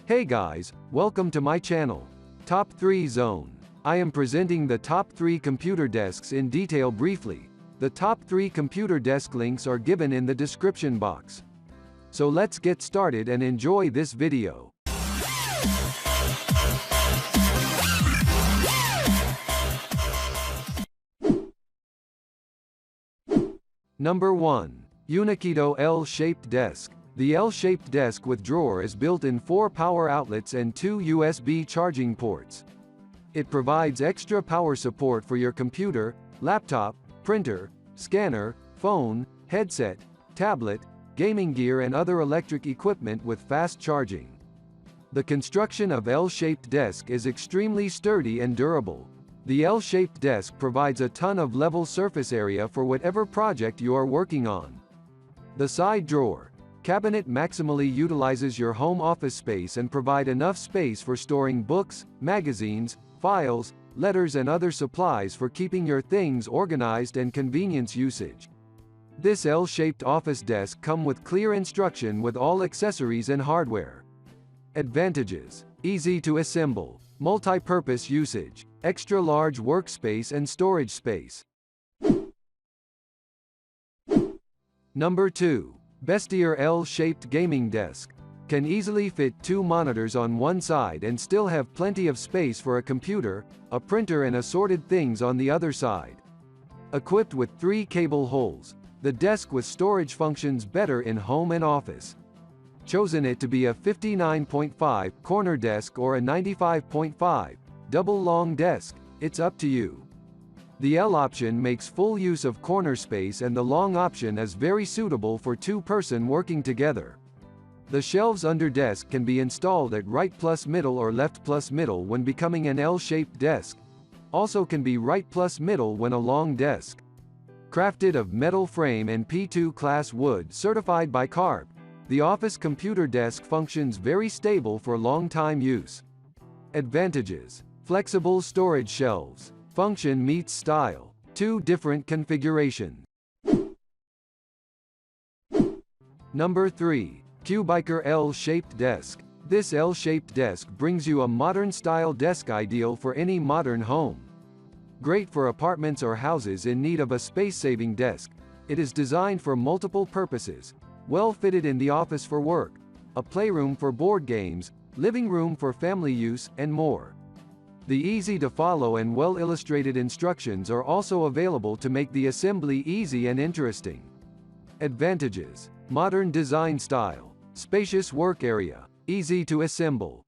Hey guys, welcome to my channel. Top 3 Zone. I am presenting the top 3 computer desks in detail briefly. The top 3 computer desk links are given in the description box. So let's get started and enjoy this video. Number 1. Uniqido L-shaped desk. The L-shaped desk with drawer is built in 4 power outlets and 2 USB charging ports. It provides extra power support for your computer, laptop, printer, scanner, phone, headset, tablet, gaming gear and other electric equipment with fast charging. The construction of L-shaped desk is extremely sturdy and durable. The L-shaped desk provides a ton of level surface area for whatever project you are working on. The side drawer cabinet maximally utilizes your home office space and provide enough space for storing books, magazines, files, letters and other supplies for keeping your things organized and convenience usage. This L-shaped office desk comes with clear instruction with all accessories and hardware. Advantages: easy to assemble, multi-purpose usage, extra large workspace and storage space. Number 2. Bestier L-shaped gaming desk. Can easily fit 2 monitors on one side and still have plenty of space for a computer, a printer and assorted things on the other side. Equipped with 3 cable holes, the desk with storage functions better in home and office. Chosen it to be a 59.5 corner desk or a 95.5 double long desk, it's up to you. The L option makes full use of corner space and the long option is very suitable for 2-person working together. The shelves under desk can be installed at right plus middle or left plus middle when becoming an L-shaped desk. Also can be right plus middle when a long desk. Crafted of metal frame and P2 class wood certified by Qbiker, the office computer desk functions very stable for long time use. Advantages: flexible storage shelves. Function meets style. 2 different configurations. Number 3. Qbiker L-shaped desk. This L-shaped desk brings you a modern style desk ideal for any modern home. Great for apartments or houses in need of a space-saving desk. It is designed for multiple purposes. Well fitted in the office for work, a playroom for board games, living room for family use, and more. The easy-to-follow and well-illustrated instructions are also available to make the assembly easy and interesting. Advantages: modern design style, spacious work area, easy to assemble.